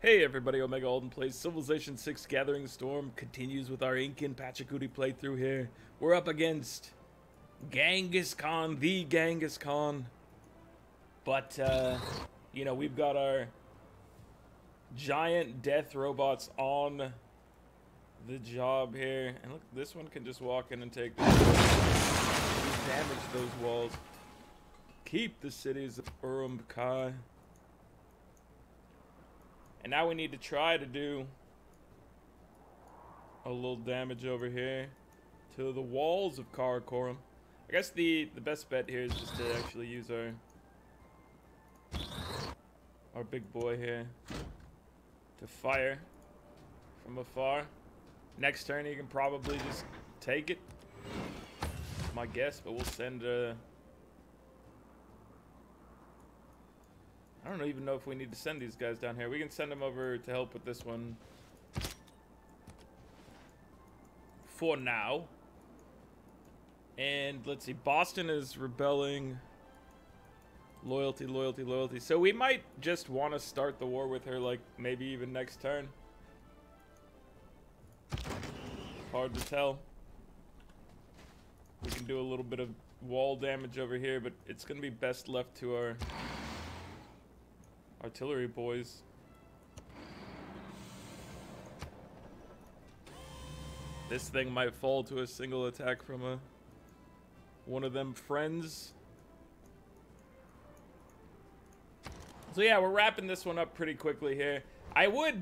Hey everybody, Omega Alden plays Civilization 6 Gathering Storm continues with our Incan Pachacooty playthrough here. We're up against Genghis Khan, the Genghis Khan. But, you know, we've got our giant death robots on the job here. And look, this one can just walk in and take this. Damage those walls. Keep the cities of Urumqi. And now we need to try to do a little damage over here to the walls of Karakorum. I guess the best bet here is just to actually use our big boy here to fire from afar. Next turn he can probably just take it, my guess, but we'll send I don't even know if we need to send these guys down here. We can send them over to help with this one for now. And let's see, Boston is rebelling. Loyalty, loyalty, loyalty. So we might just want to start the war with her, like maybe even next turn. Hard to tell. We can do a little bit of wall damage over here, but it's going to be best left to our artillery boys. This thing might fall to a single attack from one of them friends. So yeah, we're wrapping this one up pretty quickly here. I would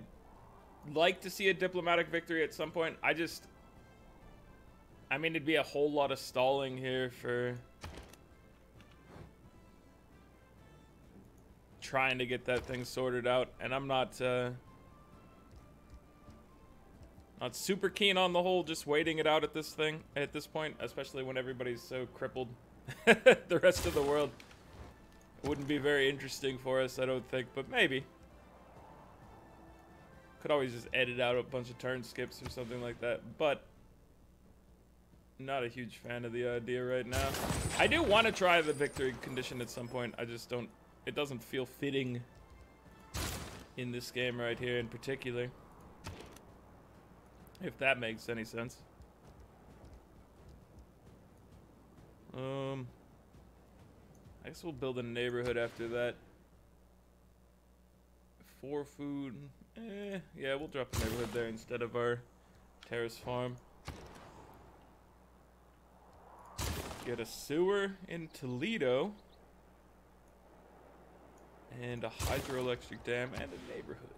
like to see a diplomatic victory at some point. I mean, it'd be a whole lot of stalling here for trying to get that thing sorted out, and I'm not super keen on the whole just waiting it out at this point, especially when everybody's so crippled. The rest of the world wouldn't be very interesting for us, I don't think, but maybe. Could always just edit out a bunch of turn skips or something like that, but not a huge fan of the idea right now. I do want to try the victory condition at some point. I just don't. It doesn't feel fitting in this game right here in particular, if that makes any sense. I guess we'll build a neighborhood after that. 4 food. Yeah, we'll drop a neighborhood there instead of our terrace farm. Get a sewer in Toledo. And a hydroelectric dam and a neighborhood.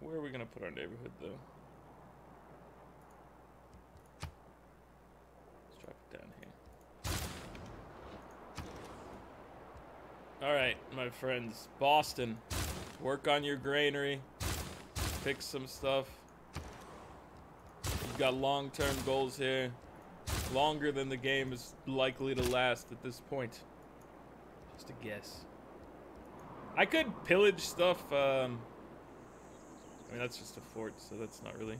Where are we going to put our neighborhood, though? Let's drop it down here. Alright, my friends. Boston. Work on your granary. Fix some stuff. You've got long-term goals here. Longer than the game is likely to last at this point. Just a guess. I could pillage stuff. I mean, that's just a fort, so that's not really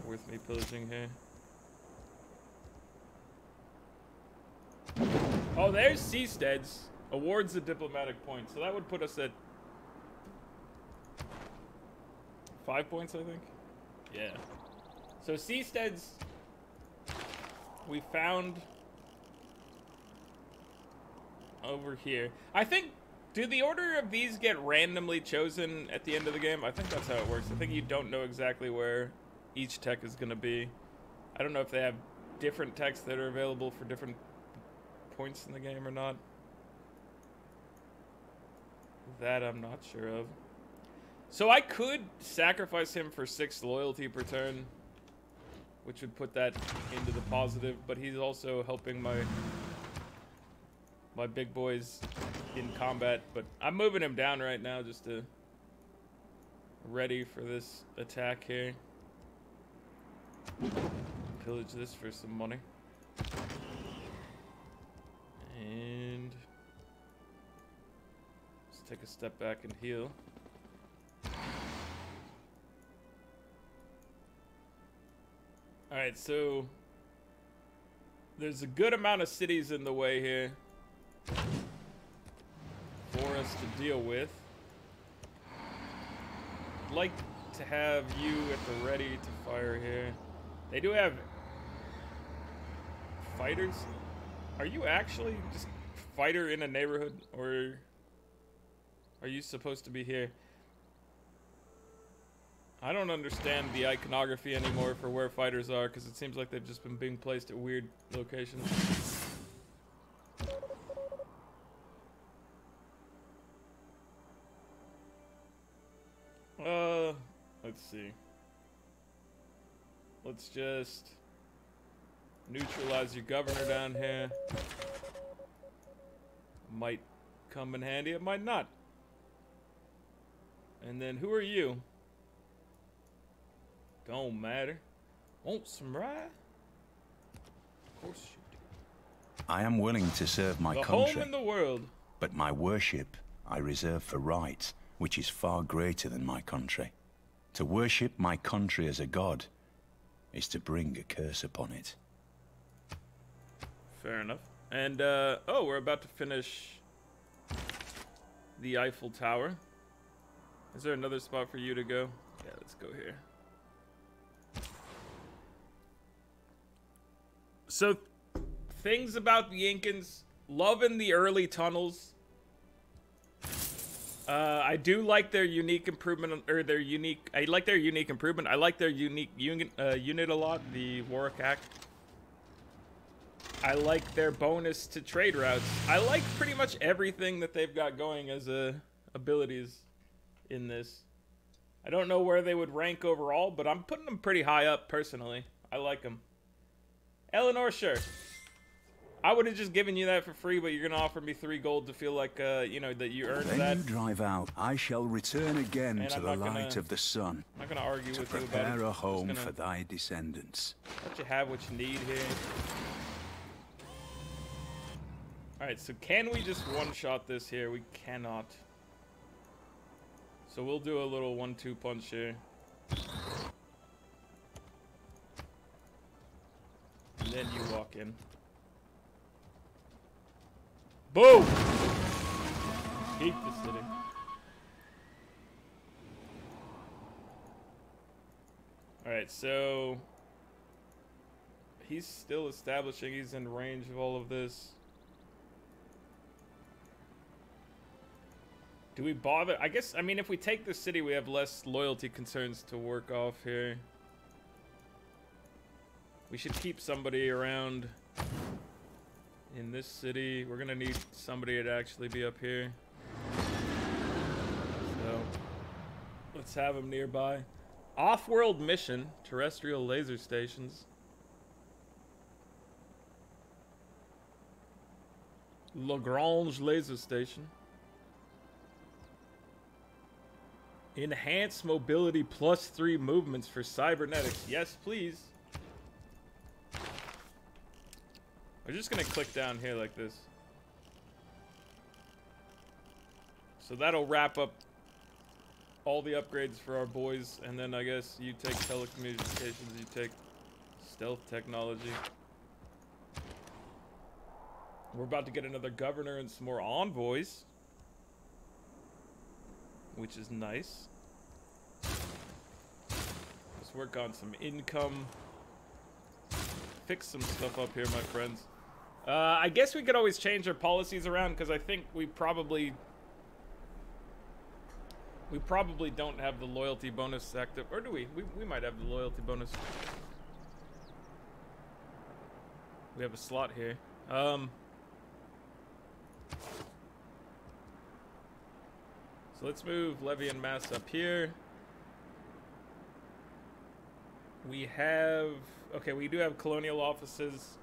worth me pillaging here. Oh, there's Seasteads. Awards a diplomatic point, so that would put us at 5 points, I think. Yeah. So Seasteads, we found over here. I think, do the order of these get randomly chosen at the end of the game? I think that's how it works. I think you don't know exactly where each tech is going to be. I don't know if they have different techs that are available for different points in the game or not. That I'm not sure of. So I could sacrifice him for 6 loyalty per turn, which would put that into the positive, but he's also helping my big boys in combat, but I'm moving him down right now just to ready for this attack here. Pillage this for some money. And let's take a step back and heal. Alright, so there's a good amount of cities in the way here for us to deal with. I'd like to have you at the ready to fire here. They do have fighters. Are you actually just fighter in a neighborhood, or are you supposed to be here? I don't understand the iconography anymore for where fighters are, because it seems like they've just been being placed at weird locations. Let's see. Let's just neutralize your governor down here. Might come in handy, it might not. And then who are you? Don't matter. Want some rye? Of course you do. I am willing to serve my the country. Home in the world. But my worship I reserve for right, which is far greater than my country. To worship my country as a god is to bring a curse upon it. Fair enough. And, oh, we're about to finish the Eiffel Tower. Is there another spot for you to go? Yeah, let's go here. So, things about the Incans, loving the early tunnels. I do like their unique improvement, or their unique, I like their unique improvement. I like their unique unit a lot, the Warak'aq. I like their bonus to trade routes. I like pretty much everything that they've got going as abilities in this. I don't know where they would rank overall, but I'm putting them pretty high up personally. I like them. Eleanor, sure. I would have just given you that for free, but you're gonna offer me 3 gold to feel like, you know, that you earned When that. you drive out, I shall return again And to I'm the not light gonna- of the sun, I'm not gonna argue to with you about it. prepare a I'm just home gonna for thy descendants. let you have what you need here. Alright, so can we just one-shot this here? We cannot. So we'll do a little 1-2 punch here. And then you walk in. Boom! Keep the city. Alright, so he's still establishing, he's in range of all of this. Do we bother? I guess, I mean, if we take the city, we have less loyalty concerns to work off here. We should keep somebody around in this city. We're gonna need somebody to actually be up here. So, let's have him nearby. Off-world mission, terrestrial laser stations. Lagrange laser station. Enhanced mobility +3 movements for cybernetics. Yes, please. We're just gonna click down here like this. So that'll wrap up all the upgrades for our boys, and then I guess you take telecommunications, you take stealth technology. We're about to get another governor and some more envoys, which is nice. Let's work on some income. Fix some stuff up here, my friends. I guess we could always change our policies around, because I think we probably don't have the loyalty bonus active. Or do we? We might have the loyalty bonus. We have a slot here. So let's move levy and mass up here. We have, okay, we do have colonial offices.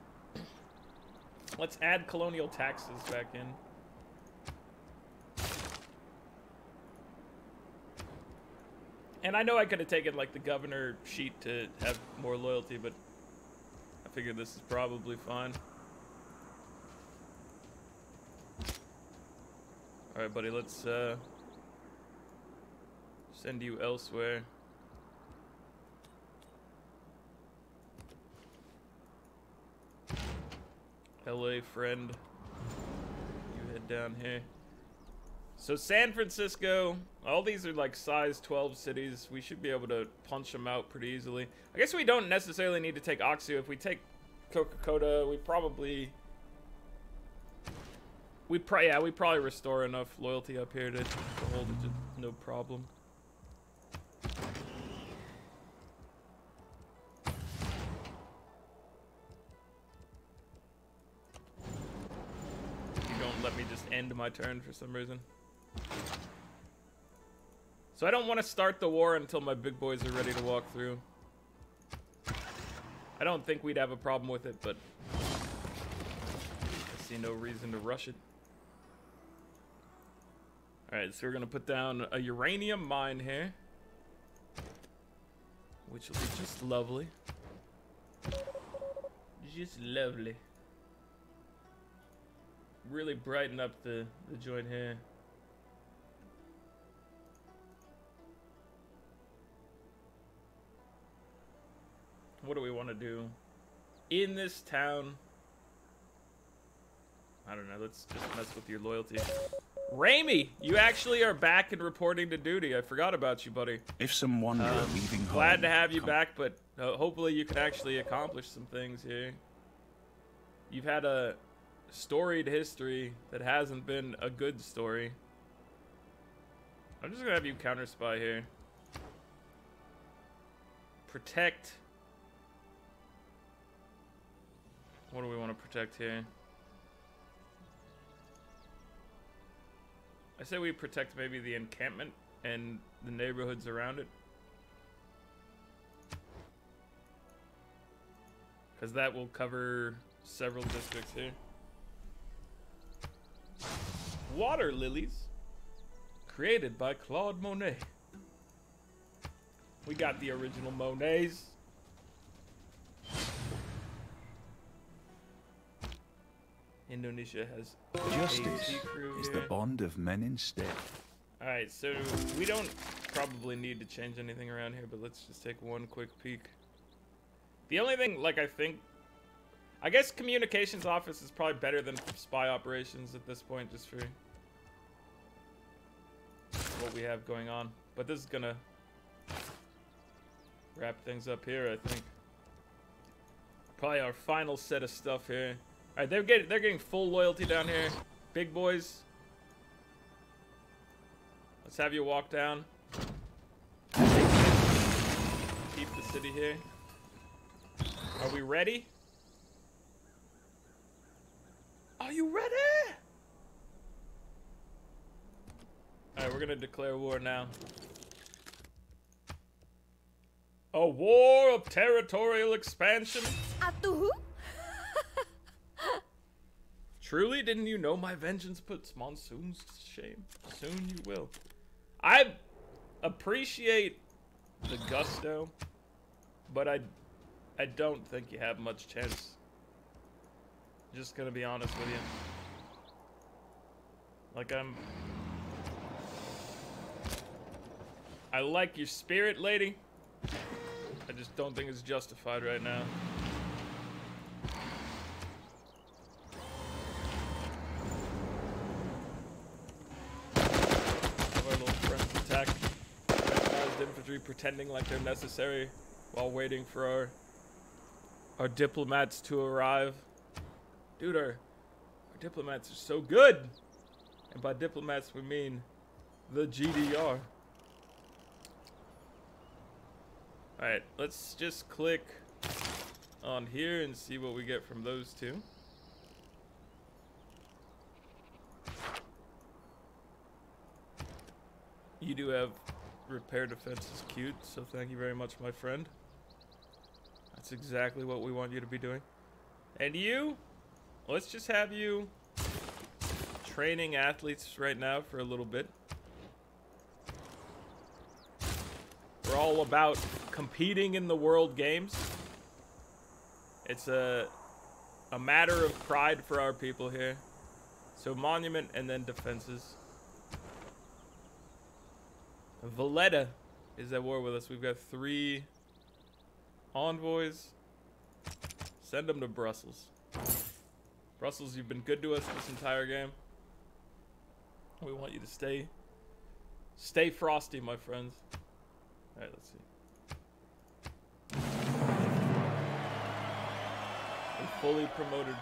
Let's add colonial taxes back in. And I know I could have taken like the governor sheet to have more loyalty, but I figured this is probably fine. Alright, buddy, let's send you elsewhere. LA friend, you head down here. So San Francisco, all these are like size 12 cities. We should be able to punch them out pretty easily. I guess we don't necessarily need to take Oxio. If we take Coca-Cola, we probably restore enough loyalty up here to hold it, just no problem. You don't let me just end my turn for some reason. So I don't want to start the war until my big boys are ready to walk through. I don't think we'd have a problem with it, but I see no reason to rush it. Alright, so we're going to put down a uranium mine here, which will be just lovely. Just lovely. Really brighten up the joint here. What do we want to do in this town? I don't know. Let's just mess with your loyalty. Ramey, you actually are back and reporting to duty. I forgot about you, buddy. If some wanderer leaving home... Glad to have you back, but hopefully you can actually accomplish some things here. You've had a storied history that hasn't been a good story. I'm just going to have you counter spy here. Protect. What do we want to protect here? I say we protect maybe the encampment and the neighborhoods around it. Because that will cover several districts here. Water lilies. Created by Claude Monet. We got the original Monets. Indonesia has justice is the bond of men instead. Alright, so we don't probably need to change anything around here, but let's just take one quick peek. The only thing, like, I guess communications office is probably better than spy operations at this point, just for what we have going on. But this is gonna wrap things up here, I think. Probably our final set of stuff here. Alright, they're getting full loyalty down here. Big boys. Let's have you walk down. Keep the city here. Are we ready? Are you ready? Alright, we're gonna declare war now. A war of territorial expansion? Atuhu? Truly, didn't you know my vengeance puts monsoons to shame? Soon you will. I appreciate the gusto, but I don't think you have much chance. Just gonna be honest with you. Like, I like your spirit, lady. I just don't think it's justified right now. Infantry pretending like they're necessary while waiting for our diplomats to arrive. Dude, our diplomats are so good. And by diplomats we mean the GDR. Alright, let's just click on here and see what we get from those two. You do have repair defense is cute, so thank you very much, my friend. That's exactly what we want you to be doing. And you, let's just have you training athletes right now for a little bit. We're all about competing in the World Games. It's a matter of pride for our people here. So monument and then defenses. Valletta is at war with us. We've got 3 envoys. Send them to Brussels. Brussels, you've been good to us this entire game. We want you to stay frosty, my friends. All right, let's see. We fully promoted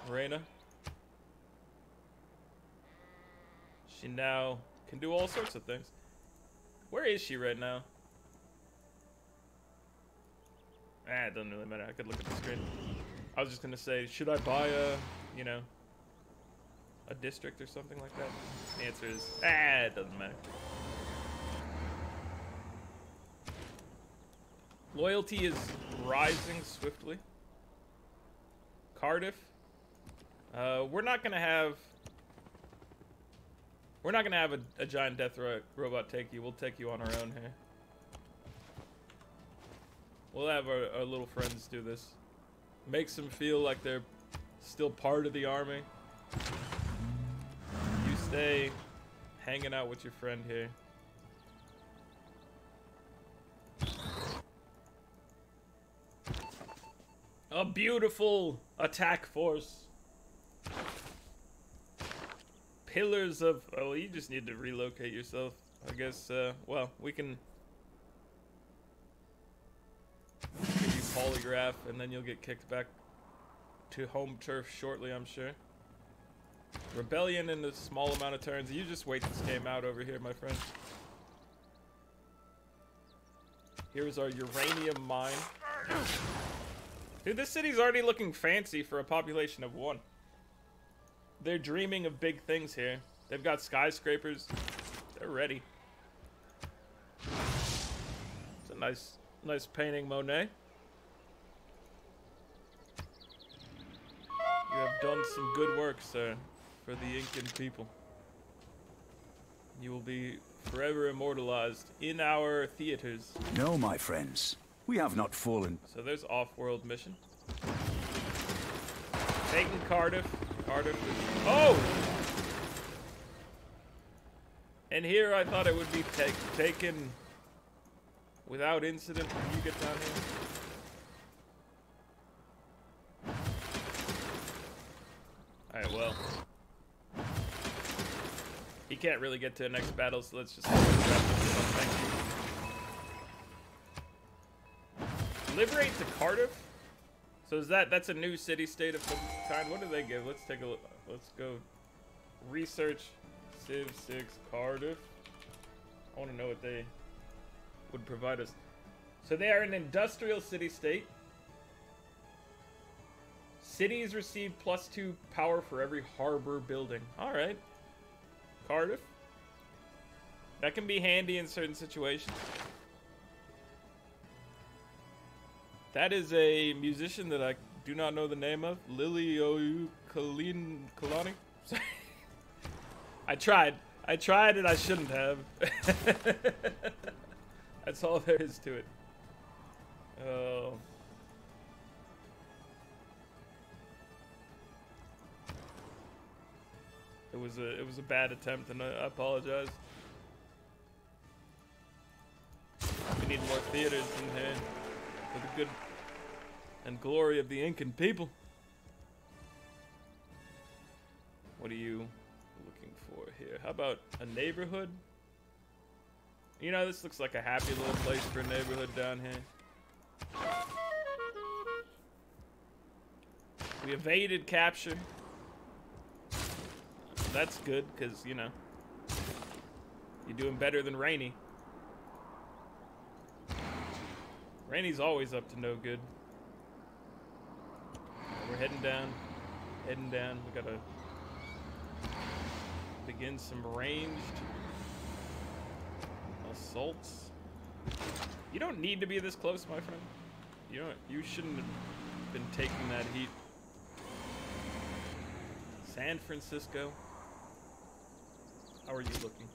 Reyna. She now can do all sorts of things. Where is she right now? It doesn't really matter. I could look at the screen. I was just gonna say, should I buy a, you know, a district or something like that? The answer is, it doesn't matter. Loyalty is rising swiftly. Cardiff. We're not gonna have a giant death robot take you. We'll take you on our own here. We'll have our little friends do this. Makes them feel like they're still part of the army. You stay hanging out with your friend here. A beautiful attack force. Pillars of... Oh, you just need to relocate yourself. I guess, well, we can... give you polygraph, and then you'll get kicked back to home turf shortly, I'm sure. Rebellion in a small amount of turns. You just wait this game out over here, my friend. Here's our uranium mine. Dude, this city's already looking fancy for a population of 1. They're dreaming of big things here. They've got skyscrapers. They're ready. It's a nice painting, Monet. You have done some good work, sir, for the Incan people. You will be forever immortalized in our theaters. No, my friends. We have not fallen. So there's off-world mission. Taking Cardiff. Cardiff is... Oh! And here I thought it would be taken without incident when you get down here. Alright, well. He can't really get to the next battle, so let's just... Thank you. Liberate to Cardiff? So is that's a new city-state of some kind? What do they give? Let's take a look. Let's go research Civ 6 Cardiff. I want to know what they would provide us. So they are an industrial city-state. Cities receive +2 power for every harbor building. Alright. Cardiff. That can be handy in certain situations. That is a musician that I do not know the name of. Lily Kalani. Sorry. I tried and I shouldn't have. That's all there is to it. Oh. It was a bad attempt, and I apologize. We need more theaters in here for the good and glory of the Incan people. What are you looking for here? How about a neighborhood? You know, this looks like a happy little place for a neighborhood down here. We evaded capture. That's good, because, you know, you're doing better than Rainy. Rainy's always up to no good. We're heading down. Heading down. We gotta begin some ranged assaults. You don't need to be this close, my friend. You shouldn't have been taking that heat. San Francisco. How are you looking?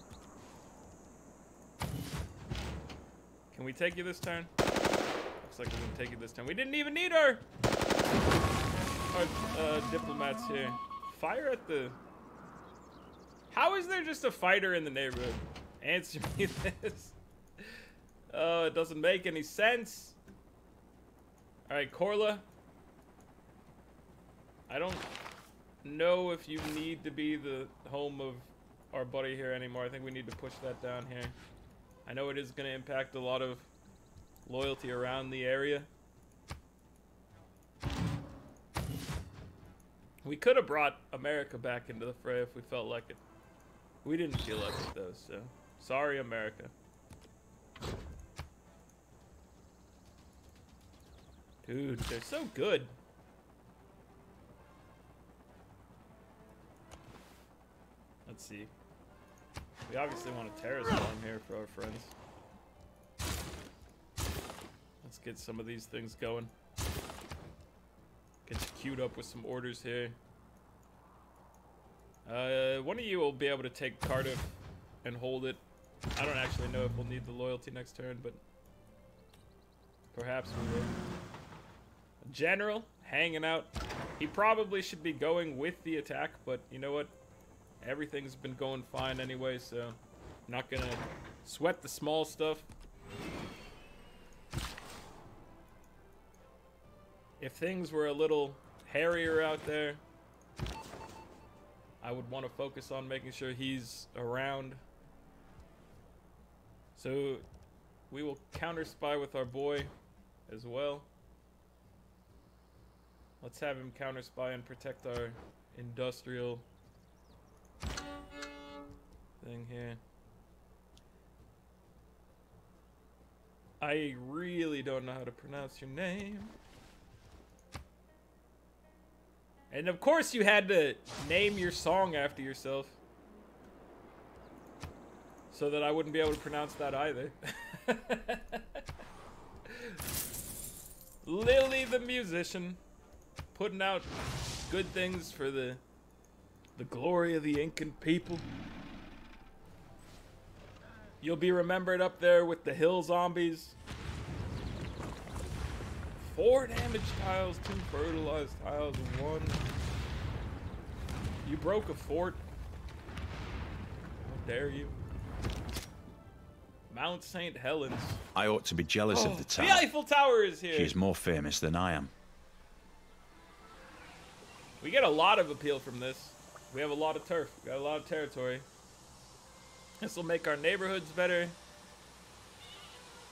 Can we take you this turn? Looks like we're gonna take you this turn. We didn't even need our diplomats here. Fire at the... How is there just a fighter in the neighborhood? Answer me this. Oh, it doesn't make any sense. Alright, Korla. I don't know if you need to be the home of our buddy here anymore. I think we need to push that down here. I know it is going to impact a lot of loyalty around the area. We could have brought America back into the fray if we felt like it. We didn't feel like it though, so sorry, America. Dude, they're so good. Let's see. We obviously want a terrace farm here for our friends. Let's get some of these things going. Get you queued up with some orders here. One of you will be able to take Cardiff and hold it. I don't actually know if we'll need the loyalty next turn, but perhaps we will. General, hanging out. He probably should be going with the attack, but you know what? Everything's been going fine anyway, so I'm not gonna sweat the small stuff. If things were a little hairier out there, I would want to focus on making sure he's around. So we will counter spy with our boy as well. Let's have him counter spy and protect our industrial thing here. I really don't know how to pronounce your name. And of course you had to name your song after yourself. So that I wouldn't be able to pronounce that either. Lily the musician. Putting out good things for the glory of the Incan people. You'll be remembered up there with the hill zombies. 4 damage tiles, 2 fertilized tiles, 1. You broke a fort. How dare you? Mount St. Helens. I ought to be jealous of the tower. The Eiffel Tower is here. She's more famous than I am. We get a lot of appeal from this. We have a lot of turf. We got a lot of territory. This will make our neighborhoods better.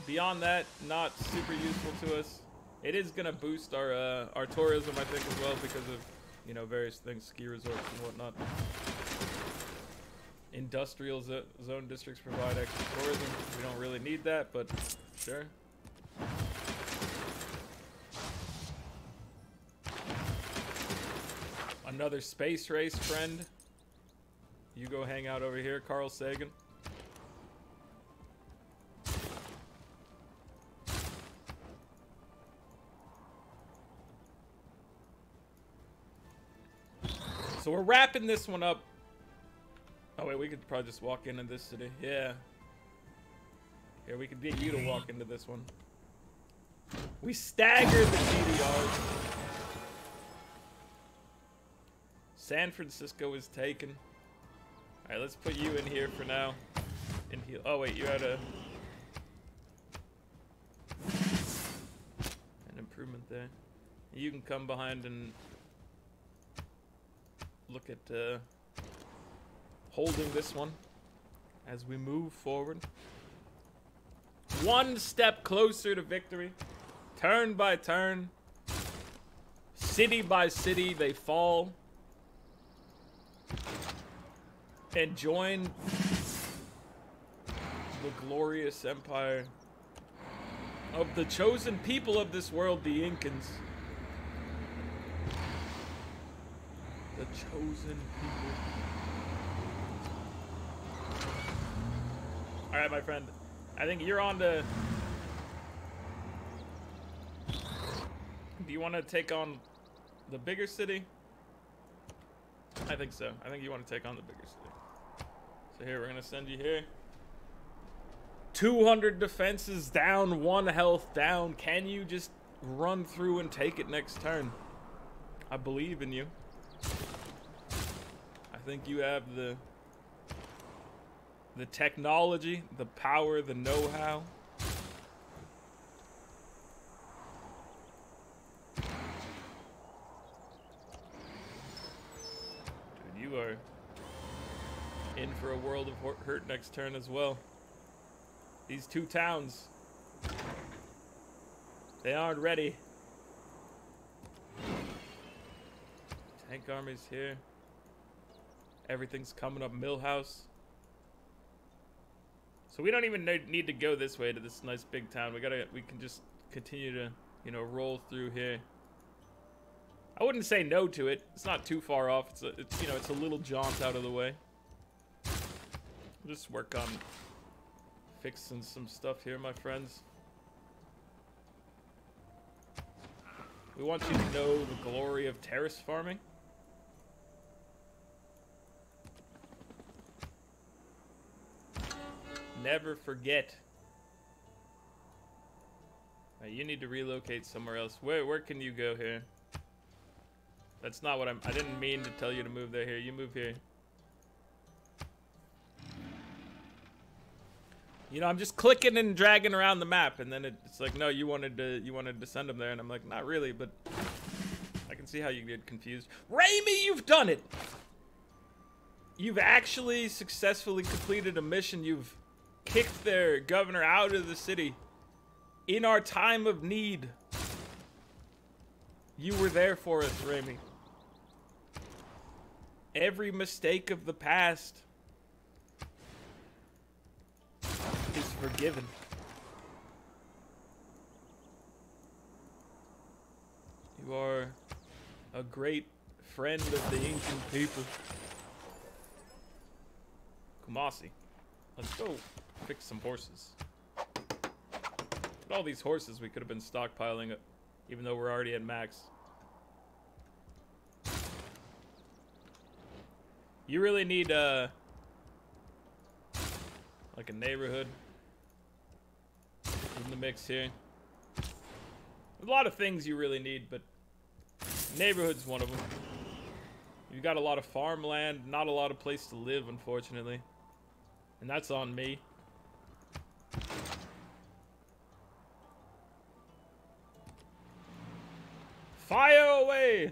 Beyond that, not super useful to us. It is gonna boost our tourism, I think, as well, because of, you know, various things, ski resorts and whatnot. Industrial zone districts provide extra tourism. We don't really need that, but sure. Another space race friend. You go hang out over here, Carl Sagan. So we're wrapping this one up. Oh wait, we could probably just walk into this city. Yeah. Here, we could get you to walk into this one. We staggered the GDRs. San Francisco is taken. Alright, let's put you in here for now. In here. Oh wait, you had an improvement there. You can come behind and look at holding this one as we move forward. One step closer to victory. Turn by turn. City by city, they fall. And join the glorious empire of the chosen people of this world, the Incans. The chosen people. Alright, my friend. I think you're on to... Do you want to take on the bigger city? I think so. I think you want to take on the bigger city. So here, we're going to send you here. 200 defenses down, 1 health down. Can you just run through and take it next turn? I believe in you. I think you have the technology, the power, the know-how. Dude, you are in for a world of hurt next turn as well. These two towns, they aren't ready. Tank armies here. Everything's coming up Millhouse. So we don't even need to go this way to this nice big town. We can just continue to, you know, roll through here. I wouldn't say no to it. It's not too far off. It's you know, it's a little jaunt out of the way. We'll just work on fixing some stuff here, my friends. We want you to know the glory of terrace farming. Never forget. Right, you need to relocate somewhere else. Where can you go here? That's not what I didn't mean to tell you to move there. Here, you move here. You know, I'm just clicking and dragging around the map, and then it's like, no, you wanted to send them there, and I'm like, not really, but I can see how you get confused. Raimi, you've done it. You've actually successfully completed a mission. You've kicked their governor out of the city in our time of need. You were there for us, Raimi. Every mistake of the past is forgiven. You are a great friend of the Incan people. Kumasi, let's go fix some horses. Look at all these horses we could have been stockpiling, even though we're already at max. You really need like a neighborhood in the mix here. There's a lot of things you really need, but neighborhood's one of them. You got a lot of farmland, not a lot of place to live, unfortunately. And that's on me. Fire away!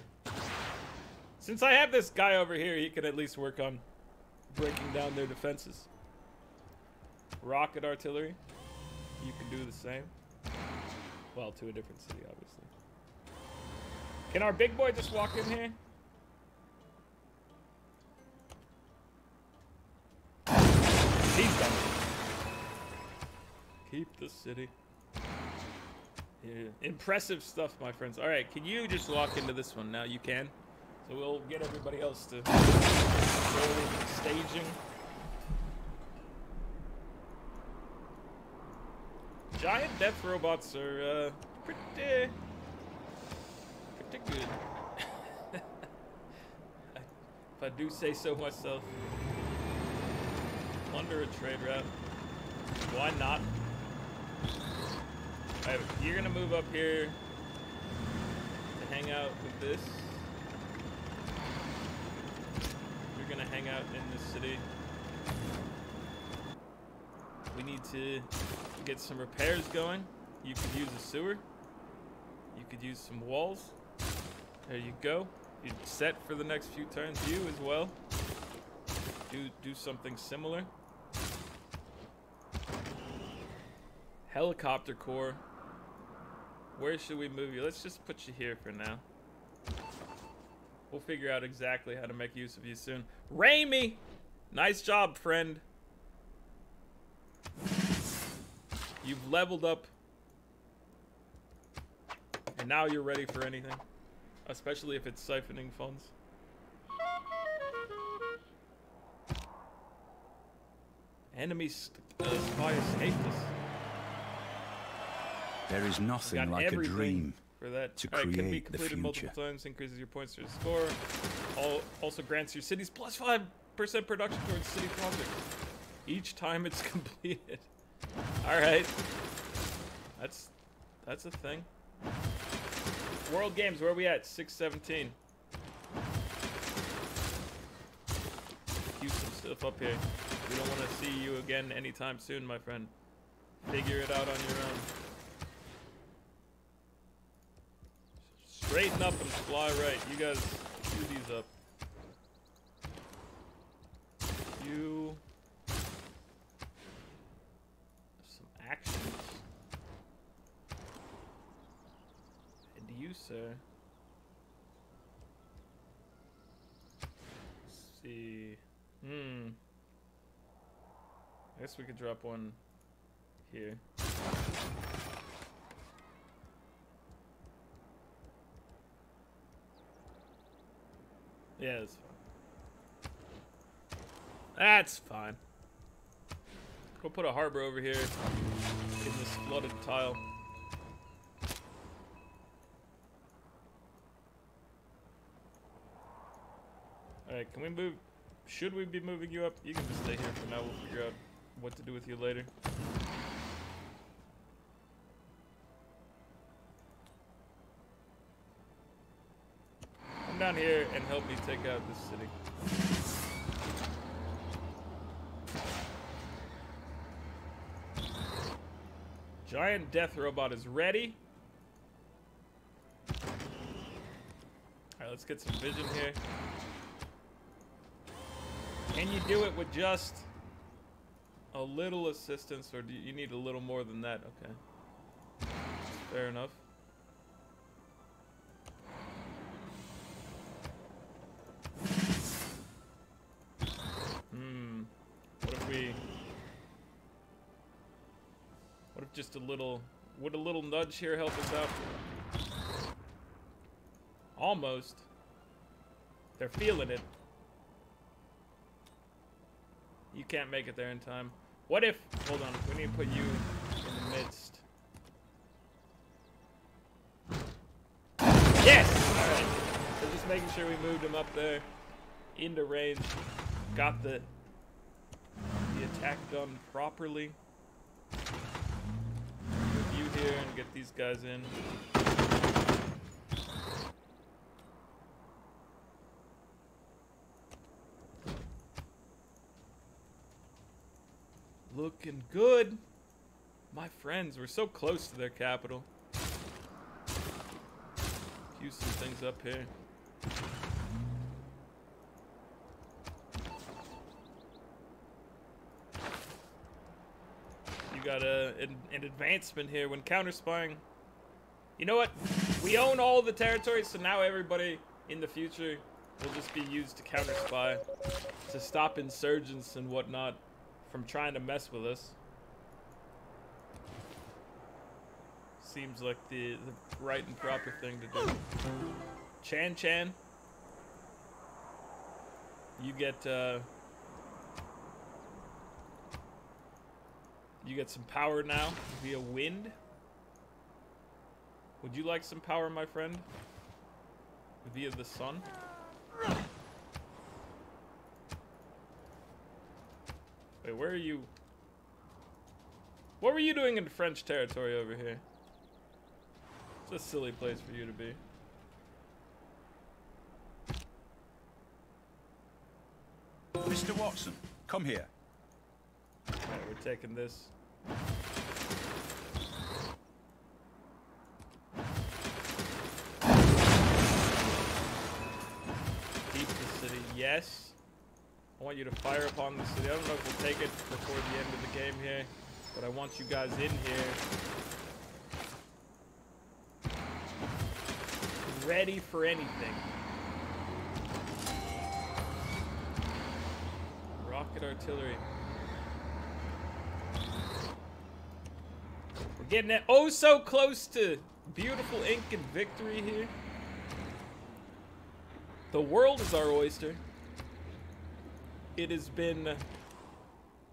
Since I have this guy over here, he can at least work on breaking down their defenses. Rocket artillery. You can do the same. Well, to a different city, obviously. Can our big boy just walk in here? He's done it. Keep the city. Yeah. Impressive stuff, my friends. All right, can you just walk into this one now? You can. So we'll get everybody else to go staging. Giant death robots are pretty good. If I do say so myself. Under a trade route. Why not? Alright, you're gonna move up here to hang out with this. You're gonna hang out in this city. We need to get some repairs going. You could use a sewer. You could use some walls. There you go. You're set for the next few turns. You as well. Do something similar. Helicopter corps. Where should we move you? Let's just put you here for now. We'll figure out exactly how to make use of you soon. Raimi! Nice job, friend. You've leveled up. And now you're ready for anything. Especially if it's siphoning funds. Enemy spy escaped us. There is nothing like a dream for that. to Can be create the completed future. multiple times, increases your points to your score. Also grants your cities plus 5% production towards city projects each time it's completed. All right, that's a thing. World Games, where are we at? 617. Use some stuff up here. We don't want to see you again anytime soon, my friend. Figure it out on your own. Straighten up and fly right. You guys chew these up. You sir. Let's see. I guess we could drop one here. Yeah, that's fine. That's fine. Go put a harbor over here in this flooded tile. Alright, can we move? Should we be moving you up? You can just stay here for now. We'll figure out what to do with you later. Come down here and help me take out this city. Giant death robot is ready. Alright, let's get some vision here. Can you do it with just a little assistance, or do you need a little more than that? Okay. Fair enough. What if just a little... Would a little nudge here help us out? Almost. They're feeling it. You can't make it there in time. What if... Hold on. We need to put you in the midst. Yes! Alright. So just making sure we moved him up there. Into range. Got the attack done properly. Move you here and get these guys in. Looking good. My friends, we're so close to their capital. Fuse some things up here. You got an advancement here when counter-spying. You know what? We own all the territory, so now everybody in the future will just be used to counter-spy. To stop insurgents and whatnot from trying to mess with us. Seems like the right and proper thing to do. Chan, you get some power now via wind. Would you like some power, my friend? Via the sun? Wait, where are you? What were you doing in French territory over here? It's a silly place for you to be. Mr. Watson, come here. Alright, we're taking this. Keep the city, yes. I want you to fire upon the city. I don't know if we'll take it before the end of the game here, but I want you guys in here. Ready for anything. Rocket artillery. We're getting it oh so close to beautiful Incan victory here. The world is our oyster. It has been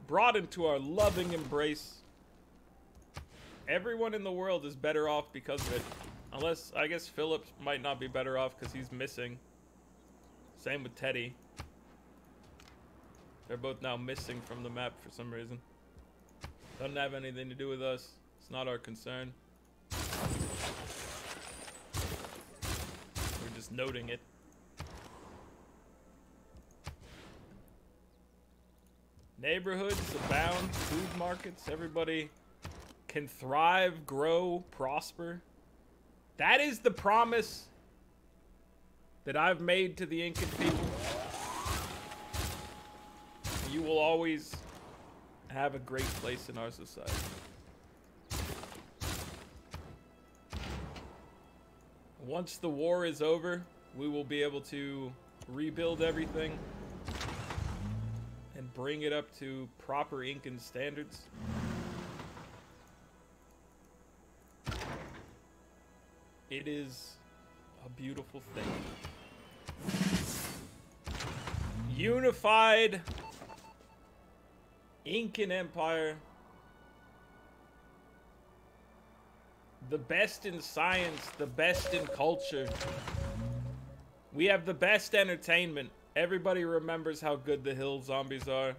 brought into our loving embrace. Everyone in the world is better off because of it. Unless, I guess Philip might not be better off because he's missing. Same with Teddy. They're both now missing from the map for some reason. Doesn't have anything to do with us. It's not our concern. We're just noting it. Neighborhoods abound, food markets, everybody can thrive, grow, prosper. That is the promise that I've made to the Incan people. You will always have a great place in our society. Once the war is over, we will be able to rebuild everything and bring it up to proper Incan standards. It is a beautiful thing. Unified Incan Empire. The best in science, the best in culture. We have the best entertainment. Everybody remembers how good the hill zombies are.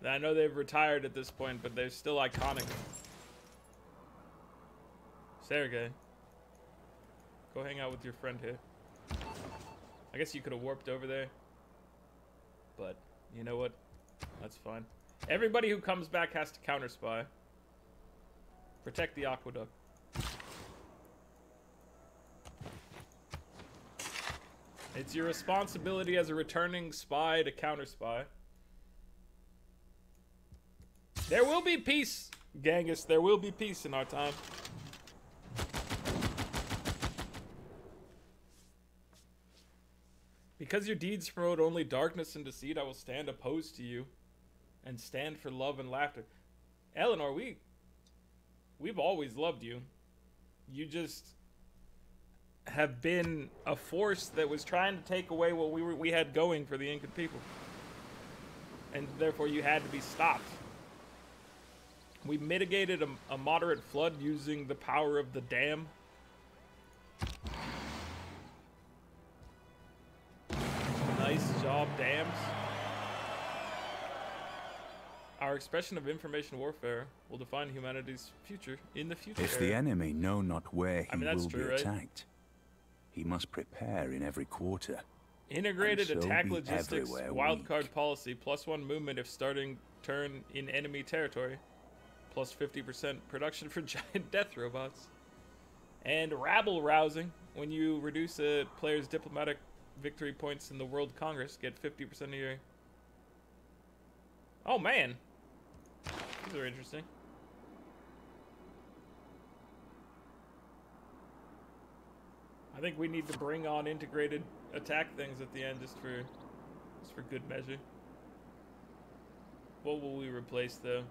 I know they've retired at this point, but they're still iconic. Sergey, go hang out with your friend here. I guess you could have warped over there, but you know what? That's fine. Everybody who comes back has to counter spy. Protect the aqueduct. It's your responsibility as a returning spy to counter spy. There will be peace, Genghis. There will be peace in our time. Because your deeds promote only darkness and deceit, I will stand opposed to you and stand for love and laughter. Eleanor, we've always loved you. You just have been a force that was trying to take away what we had going for the Incan people. And therefore you had to be stopped. We mitigated a moderate flood using the power of the dam. Nice job, dams. Our expression of information warfare will define humanity's future in the future. If the enemy know not where he will be right? attacked, he must prepare in every quarter. Integrated and so attack be logistics, everywhere wildcard weak. policy, +1 movement if starting turn in enemy territory, plus 50% production for giant death robots, and rabble rousing. When you reduce a player's diplomatic victory points in the World Congress, get 50% of your... Oh man, these are interesting. I think we need to bring on integrated attack things at the end just for good measure. What will we replace though?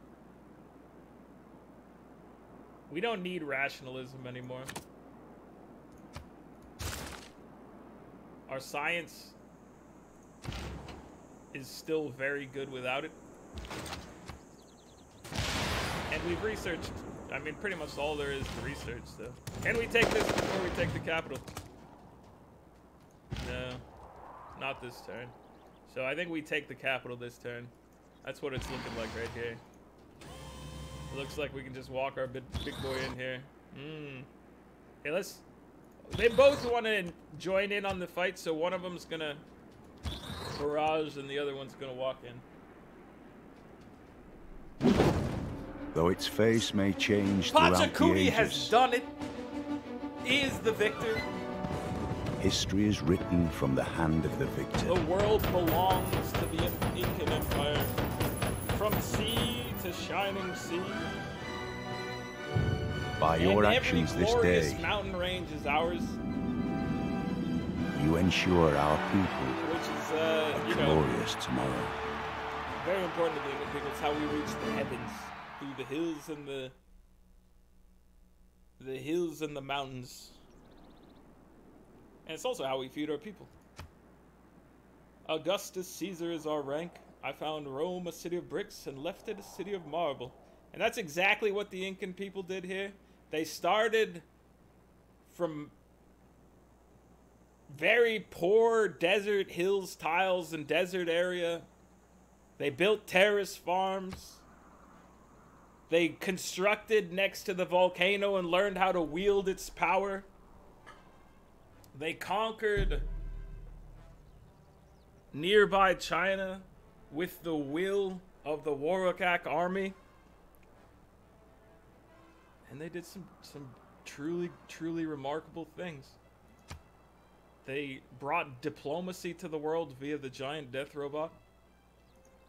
We don't need rationalism anymore. Our science is still very good without it. And we've researched, I mean, pretty much all there is to research, so. Can we take this before we take the capital? No, not this turn. So I think we take the capital this turn. That's what it's looking like right here. It looks like we can just walk our big boy in here. Okay, let's... They both want to join in on the fight, so one of them's gonna barrage and the other one's gonna walk in. Though its face may change throughout the Pachacudi ages, has done it. He is the victor. history is written from the hand of the victor. The world belongs to the Incan Empire. From sea to shining sea. By your actions every this glorious day, mountain range is ours. you ensure our people Which is, a you know, glorious tomorrow. very important to the Incan people. It's how we reach the heavens through the hills and the hills and the mountains. And it's also how we feed our people. Augustus Caesar is our rank. I found Rome a city of bricks and left it a city of marble. And that's exactly what the Incan people did here. They started from very poor desert hills, tiles, and desert area. They built terrace farms. They constructed next to the volcano and learned how to wield its power. They conquered nearby China with the will of the Warak'aq army. And they did some truly remarkable things. They brought diplomacy to the world via the giant death robot.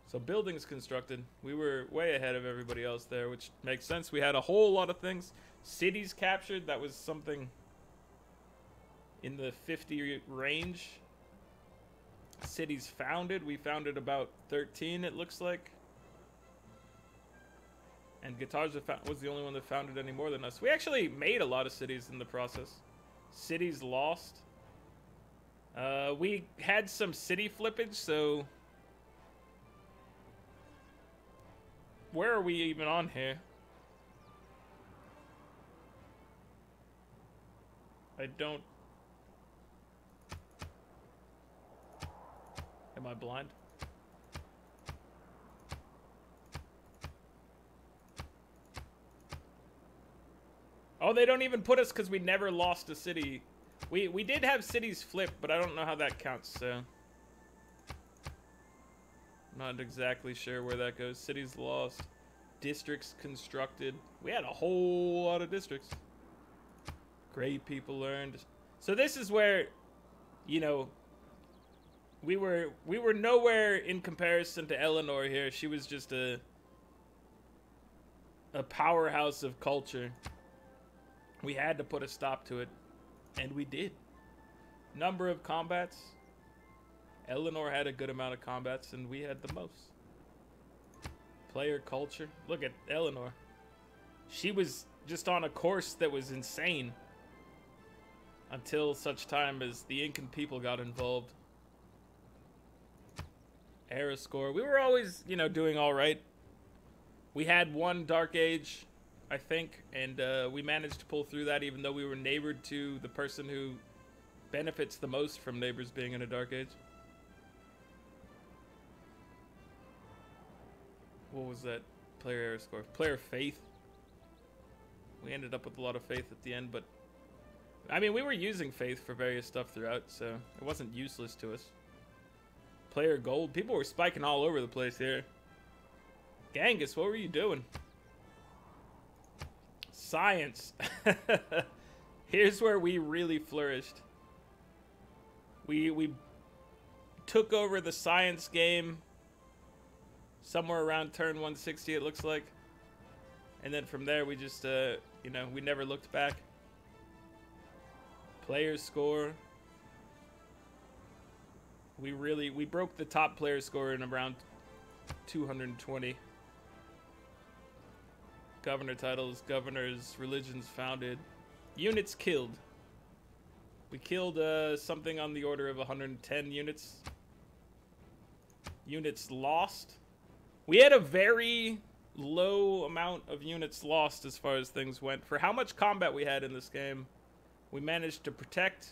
So buildings constructed. We were way ahead of everybody else there, which makes sense. We had a whole lot of things. Cities captured. That was something in the 50 range. Cities founded. We founded about 13, it looks like. And Guitars was the only one that founded any more than us. We actually made a lot of cities in the process. Cities lost. We had some city flippage, so... Where are we even on here? I don't... Am I blind? Oh, they don't even put us because we never lost a city. We did have cities flip, but I don't know how that counts, so... I'm not exactly sure where that goes. Cities lost. Districts constructed. We had a whole lot of districts. Great people learned. So this is where, you know, we were nowhere in comparison to Eleanor here. She was just a powerhouse of culture. We had to put a stop to it, and we did. Number of combats. Eleanor had a good amount of combats, and we had the most. Player culture. Look at Eleanor. She was just on a course that was insane. Until such time as the Incan people got involved. Era score. We were always, you know, doing alright. We had one Dark Age, I think, and we managed to pull through that even though we were neighbored to the person who benefits the most from neighbors being in a Dark Age. What was that? Player era score. Player faith. We ended up with a lot of faith at the end, but I mean, we were using faith for various stuff throughout, so it wasn't useless to us. Player gold. People were spiking all over the place here. Genghis, what were you doing? Science. Here's where we really flourished. We took over the science game somewhere around turn 160, it looks like. And then from there, we just, you know, we never looked back. Player score. We broke the top player score in around 220. Governor titles, governors, religions founded, units killed. We killed something on the order of 110 units. Units lost. We had a very low amount of units lost as far as things went. For how much combat we had in this game, we managed to protect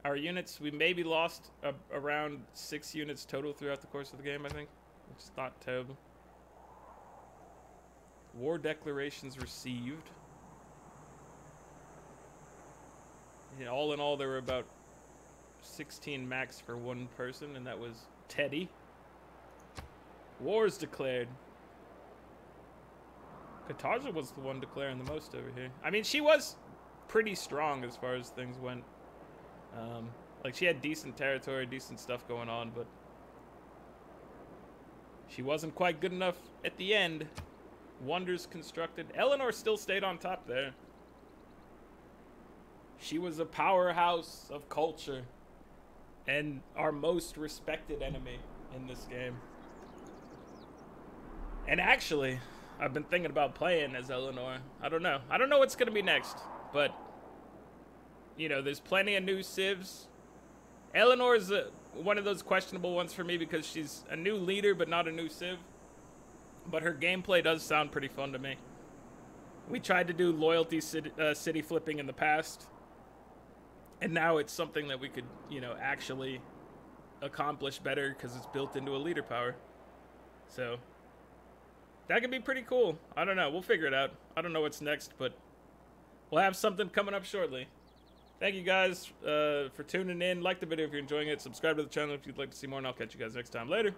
our units. We maybe lost around 6 units total throughout the course of the game, I think, which is not terrible. War declarations received. Yeah, all in all, there were about 16 max for one person, and that was Teddy. Wars declared. Katarza was the one declaring the most over here. I mean, she was pretty strong as far as things went. Like, she had decent territory, decent stuff going on, but she wasn't quite good enough at the end. Wonders constructed. Eleanor still stayed on top there. She was a powerhouse of culture and our most respected enemy in this game. And actually, I've been thinking about playing as Eleanor. I don't know. I don't know what's going to be next, but you know, there's plenty of new civs. Eleanor is one of those questionable ones for me because she's a new leader, but not a new civ. But her gameplay does sound pretty fun to me. We tried to do loyalty city flipping in the past, and now it's something that we could, you know, actually accomplish better because it's built into a leader power. So that could be pretty cool. I don't know. We'll figure it out. I don't know what's next, but we'll have something coming up shortly. Thank you guys for tuning in. Like the video if you're enjoying it. Subscribe to the channel if you'd like to see more, and I'll catch you guys next time. Later.